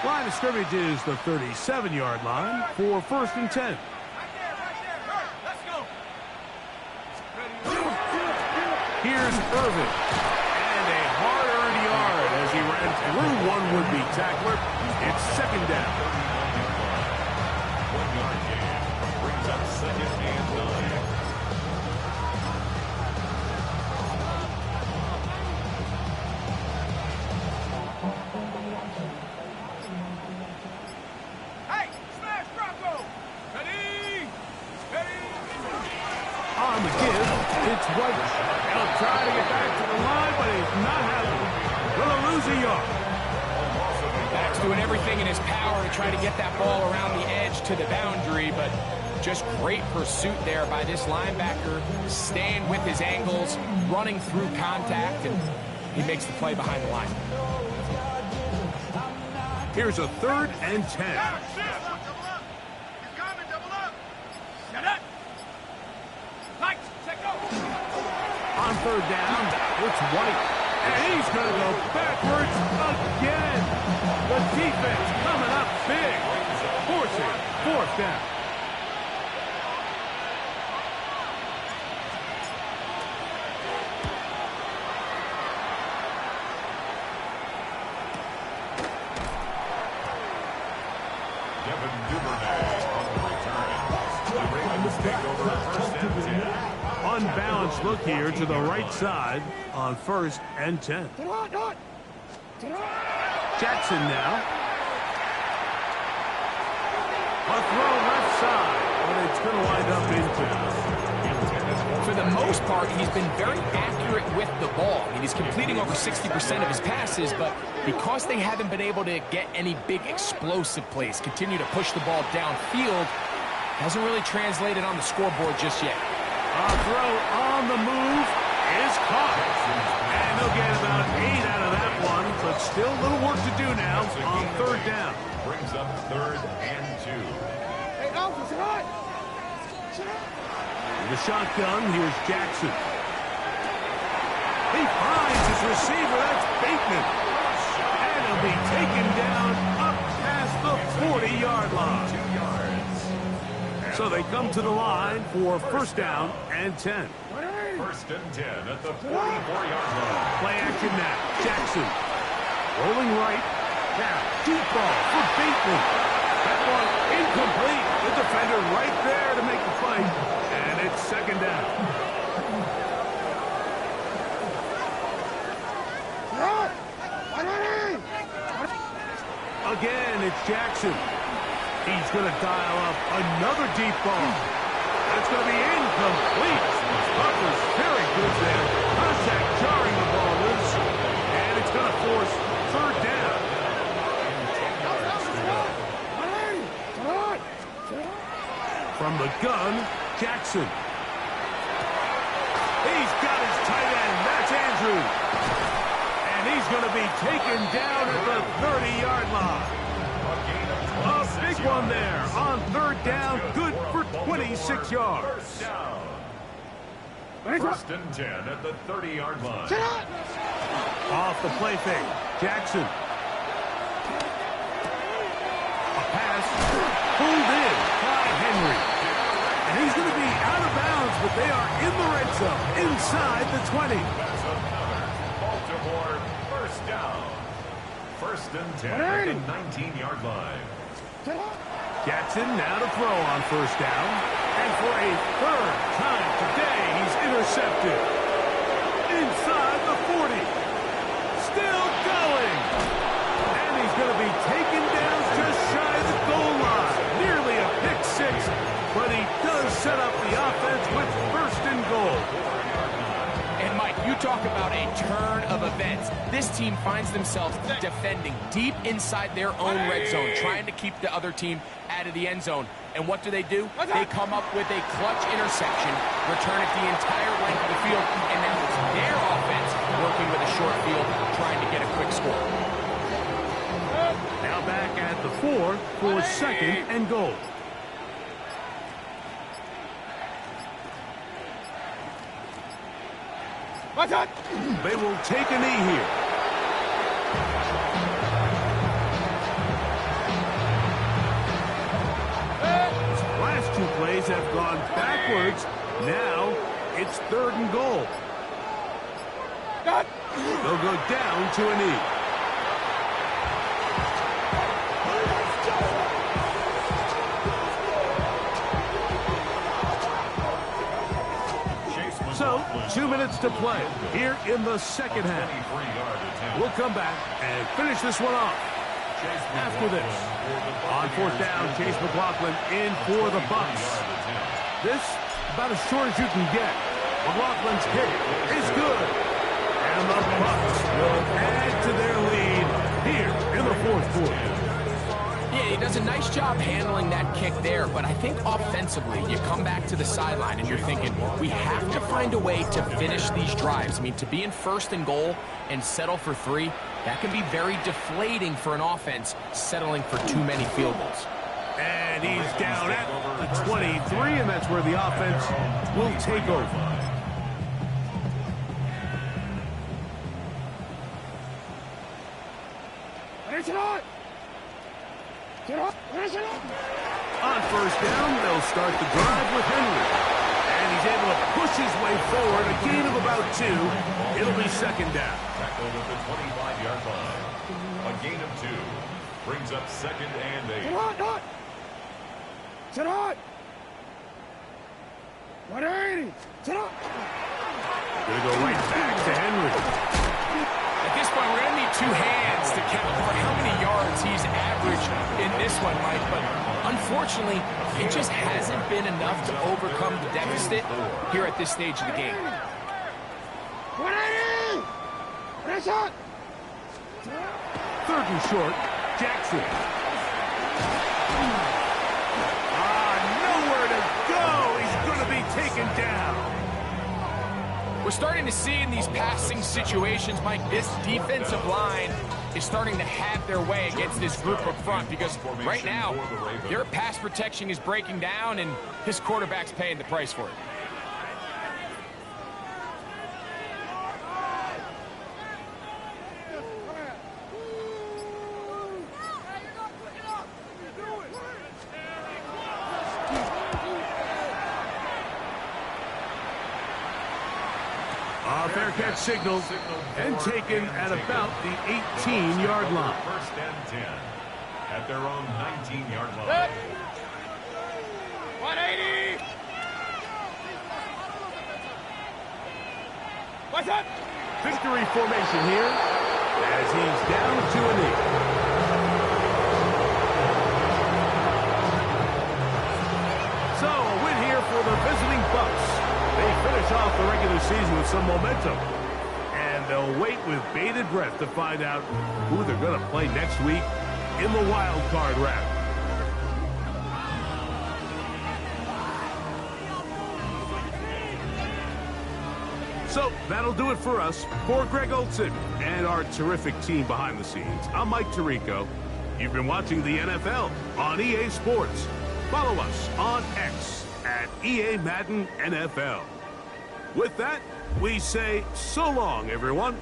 Line of scrimmage is the 37-yard line for 1st and 10. Let's go. Here's Irvin. And a hard-earned yard as he ran through one would-be tackler. It's 2nd down. 1-yard gain brings up 2nd and 9. On the give, it's White. He'll try to get back to the line, but he's not having it. Will lose a yard. Back's doing everything in his power to try to get that ball around the edge to the boundary, but just great pursuit there by this linebacker, staying with his angles, running through contact, and he makes the play behind the line. Here's a 3rd and 10. On 3rd down, it's White. And he's going to go backwards again. The defense coming up big, forcing 4th down. Devin Duvernay on the return. The Ravens take over 1st and 10. Unbalanced look here to the right side on 1st and 10. Jackson now. A throw left side, and it's going to wind up inbounds. For the most part, he's been very accurate with the ball. I mean, he's completing over 60% of his passes, but because they haven't been able to get any big explosive plays, continue to push the ball downfield, hasn't really translated on the scoreboard just yet. A throw on the move is caught. And they'll get about 8 out of that one, but still a little work to do now on third down. Brings up 3rd and 2. Hey, Alpha, right. The shotgun, here's Jackson. He finds his receiver, that's Bateman. And he'll be taken down up past the 40-yard line. 2 yards. So they come to the line for first down and 10. 1st and 10 at the 44-yard line. Play action now. Jackson rolling right. Now, deep ball for Bateman. That one incomplete. The defender right there to make the play. And it's 2nd down. Again, it's Jackson. He's going to dial up another deep ball. That's going to be incomplete. Butler's very good there. Contact jarring the ball loose. And it's going to force 3rd down. From the gun, Jackson. He's got his tight end. That's Andrews. And he's going to be taken down at the 30-yard line. A big one there on 3rd down. Good for 26 yards. 1st down. 1st and 10 at the 30-yard line. Off the play fake. Jackson. A pass pulled in by Henry. And he's going to be out of bounds, but they are in the red zone inside the 20. That's another Baltimore 1st down. 1st and 10 at the 19-yard line. Jackson now to throw on 1st down. And for a 3rd time today, he's intercepted. Inside the 40. Still going. And he's going to be taken down just shy of the goal line. Nearly a pick six. But he does set up the offense with 1st and goal. And Mike, you talk about a turn of events. This team finds themselves defending deep inside their own red zone, trying to keep the other team out of the end zone. And what do? They come up with a clutch interception, return it the entire length of the field, and now it's their offense working with a short field, trying to get a quick score. Now back at the 4 for 2nd and goal. They will take a knee here. Last 2 plays have gone backwards. Now it's 3rd and goal. They'll go down to a knee. So, 2 minutes to play here in the 2nd half. We'll come back and finish this one off after this. On 4th down, Chase McLaughlin in for the Bucs. This, about as short as you can get. McLaughlin's kick is good. And the Bucs will add to their lead here in the 4th quarter. Yeah, he does a nice job handling that kick there, but I think offensively, you come back to the sideline and you're thinking, we have to find a way to finish these drives. I mean, to be in 1st and goal and settle for 3, that can be very deflating for an offense settling for too many field goals. And he's down at the 23, and that's where the offense will take over. On 1st down, they'll start the drive with Henry. And he's able to push his way forward, a gain of about 2. It'll be 2nd down. Tackled at the 25-yard line. A gain of 2. Brings up 2nd and 8. Sit on! 180! Sit on! Gonna go right back to Henry. At this point, we're going to need 2 hands to count for how many yards he's average in this one, Mike, but unfortunately, it just hasn't been enough to overcome the deficit here at this stage of the game. 180! Press on! 3rd and short, Jackson. Nowhere to go. He's going to be taken down. We're starting to see in these passing situations, Mike, this defensive line is starting to have their way against this group up front because right now, their pass protection is breaking down and his quarterback's paying the price for it. Fair catch signaled and taken at about the 18-yard line. 1st and 10 at their own 19-yard line. 180! What's up? Victory formation here as he's down to a knee. So a win here for the visiting Bucs. They finish off the regular season with some momentum. And they'll wait with bated breath to find out who they're going to play next week in the wild card round. So that'll do it for us. For Greg Olson and our terrific team behind the scenes, I'm Mike Tirico. You've been watching the NFL on EA Sports. Follow us on X at EA Madden NFL. With that, we say so long, everyone.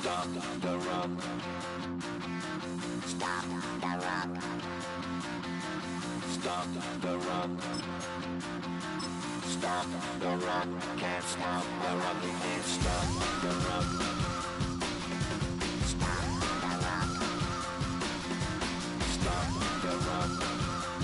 Stop the run. Stop the run. Stop the run. Stop the run. Can't stop the run. You can't stop the run. Stop the run. Stop the run. Stop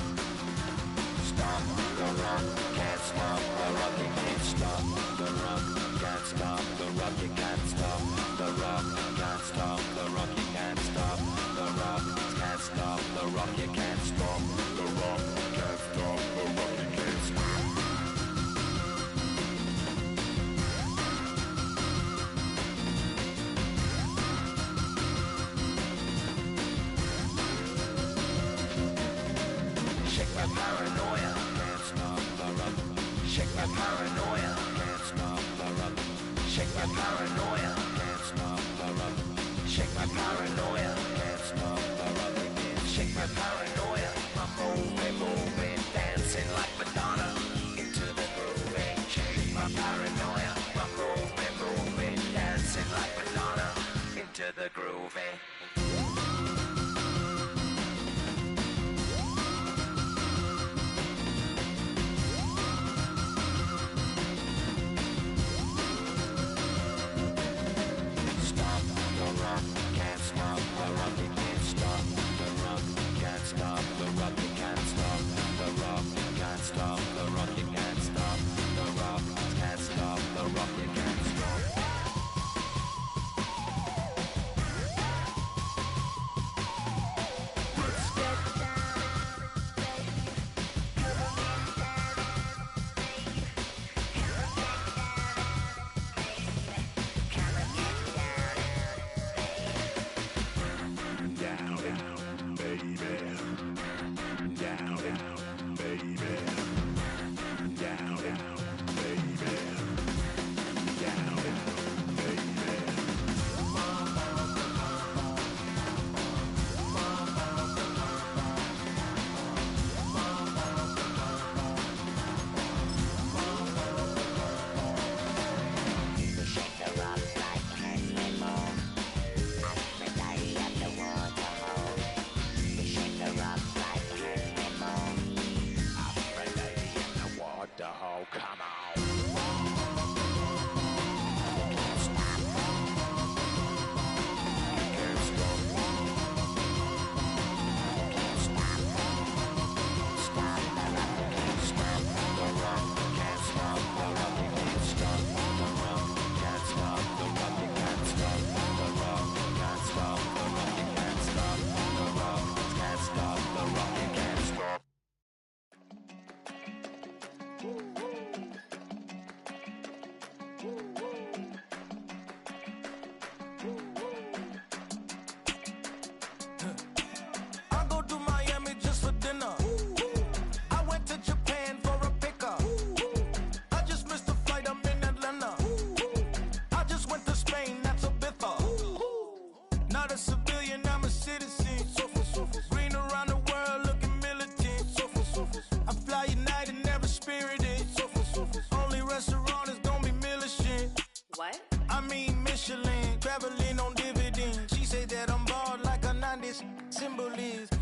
the run. Can't stop the run. You can't stop the run. Can't stop the run. You can't stop the run. Can't stop the run. You can't stop the run. Can't stop the run. You can't stop the run. Can't stop the run. You can't stop. Shake my paranoia. Can't stop the run. Shake my paranoia. Can't stop the run. Shake my paranoia. Can't stop the run. Shake my paranoia. Can't stop the run. Shake my paranoia. I'm moving, dancing like Madonna into the groove. Shake my paranoia. I'm moving, dancing like Madonna. to the groovy.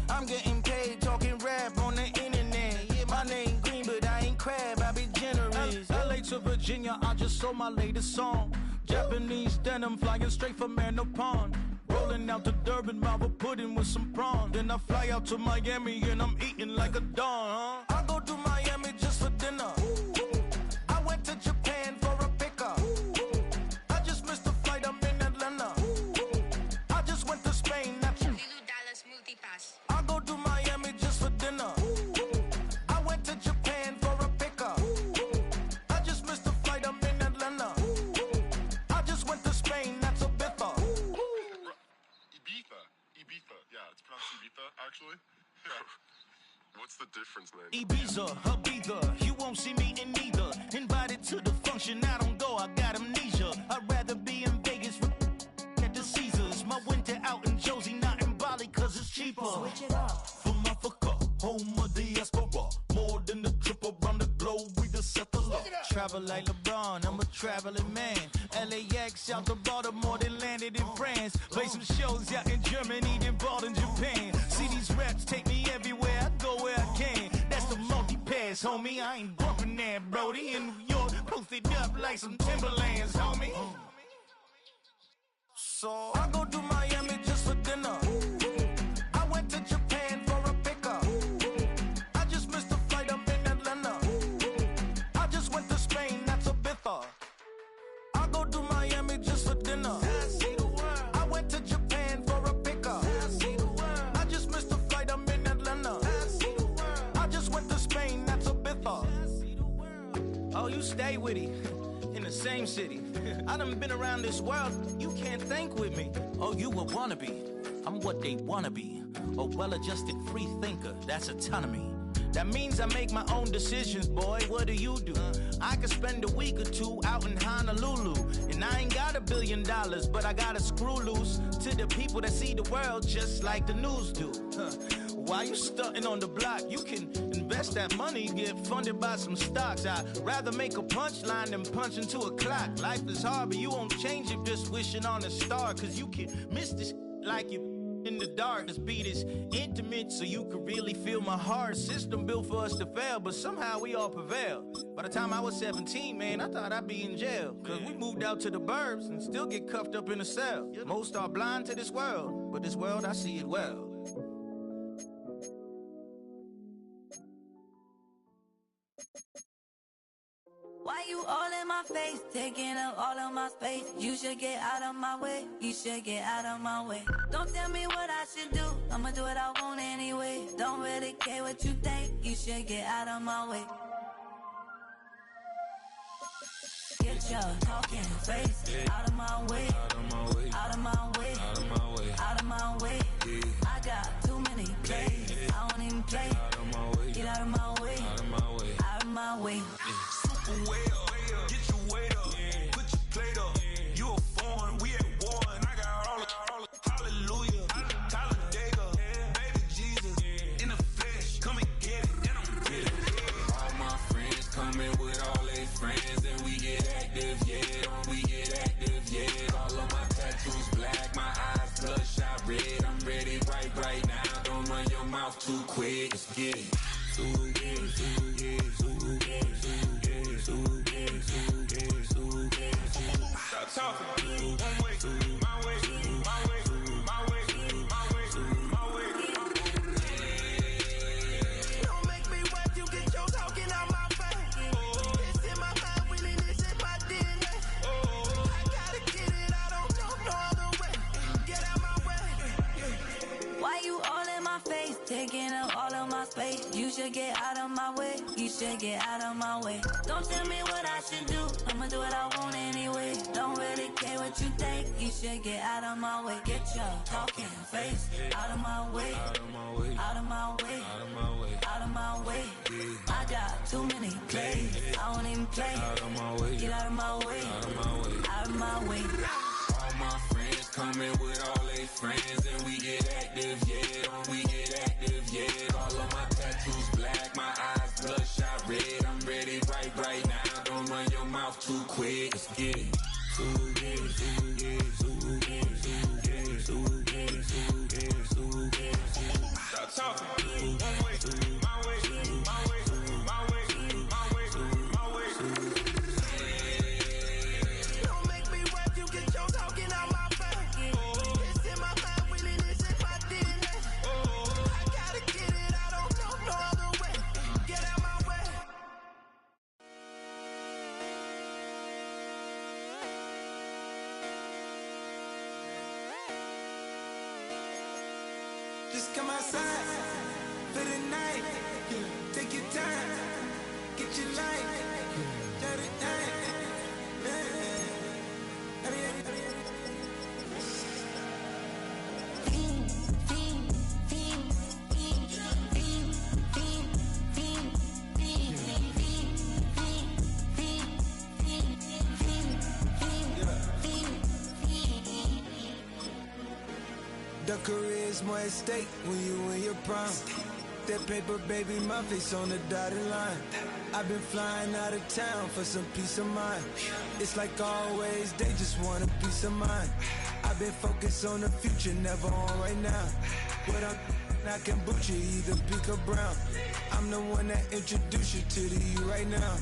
I'm getting paid talking rap on the internet. Yeah, my name green, but I ain't crab, I be generous. LA to Virginia, I just sold my latest song. Japanese denim flying straight from Pond. Rolling out to Durban, Marvel pudding with some prawn. Then I fly out to Miami and I'm eating like a don, huh? I go to Miami just for dinner. I went to Japan for a pickup. I just missed the flight, I'm in Atlanta. I just went to Spain, not you. I go to Miami just for dinner. I went to Japan for a pickup. I just missed the flight, I'm in Atlanta. I just went to Spain, that's a Ibiza. Ibiza. Yeah, it's pronounced Ibiza, actually. What's the difference, man? Ibiza, Ibiza, you won't see me in neither. Invited to the function, I don't go, I got amnesia. I'd rather be in Vegas at the Caesars. My winter out in Josie, not in Bali, cause it's cheaper. Switch it up. From Africa, home of the diaspora. More than the trip around the globe, we the settler. Travel like LeBron, I'm a traveling man. LAX out to Baltimore, then landed in France. Play some shows out in Germany, then bought in Japan. See these raps take me everywhere, I go where I can. That's the multi-pass, homie, I ain't bumping that, Brody. In New York, posted up like some Timberlands, homie. So I go to Miami just for dinner. I went to Japan for a pickup. I just missed the flight, I'm in Atlanta. I just went to Spain, that's Ibiza. I go to Miami just for dinner. I went to Japan for a pickup. I just missed the flight, I'm in Atlanta. I just went to Spain, that's Ibiza. Oh, you stay with it. In the same city. I done been around this world, you can't think with me. Oh, you a wannabe, I'm what they wanna be. A well-adjusted free thinker, that's autonomy. That means I make my own decisions, boy, what do you do? I could spend a week or two out in Honolulu. And I ain't got $1 billion, but I gotta screw loose to the people that see the world just like the news do. While you stunting on the block, you can invest that money, get funded by some stocks. I'd rather make a punchline than punch into a clock. Life is hard, but you won't change it just wishing on a star. Cause you can miss this like you in the dark. This beat is intimate, so you can really feel my heart. System built for us to fail, but somehow we all prevail. By the time I was 17, man, I thought I'd be in jail. Cause we moved out to the burbs and still get cuffed up in a cell. Most are blind to this world, but this world, I see it well. Why you all in my face, taking up all of my space? You should get out of my way, you should get out of my way. Don't tell me what I should do, I'ma do what I want anyway. Don't really care what you think, you should get out of my way. Get your talking face out of my way, out of my way, out of my way, out of my way, out of my way. I got too many plays, I don't even play. Out of my way, get out of my way, out of my way, out of my way. Super way up, get your weight up, put your plate up. You a foreign, we at war, and I got all the hallelujah, Talladega, baby Jesus, in the flesh, come and get it, and I'm with it. All my friends coming with all their friends, and we get active, yeah, we get active, yeah. All of my tattoos black, my eyes bloodshot red, I'm ready right now, don't run your mouth too quick, let's get it. Stop talking. One way, my way, my way, my way, my way, my way. Don't make me wet, you get your talking out my face. It's in my mind, really, this is my DNA. I gotta get it, I don't know no other way. Get out my way. Why you all in my face, taking up all of my space? You should get out of my way, you should get out of my way. Don't tell me what I should do, I'ma do what I want anyway. Don't really care what you think, you should get out of my way. Get your talking face out of my way, out of my way, out of my way, out of my way, out of my way. I got too many plays, I don't even play. Out of my way, get out of my way, out of my way, out of my way. All my friends coming with all their friends, and we get active, yeah, we get active, yeah. All of my tattoos black, my eyes bloodshot red, I'm ready right now, don't run your mouth too quick, let's get it. Stop talking. One way, my way, my way, my way, my way, my way. Don't make me wet, you get your talking out my face. It's in my mind, really, this is my DNA. I gotta get it, I don't know no other way. Get out my way. Just come outside for the night. Take your time, get your life. Let it The career's more at stake when you in your prime. That paper, baby, my face on the dotted line. I've been flying out of town for some peace of mind. It's like always, they just want a peace of mind. I've been focused on the future, never on right now. But I can boot you either pink or brown. I'm the one that introduced you to the you right now.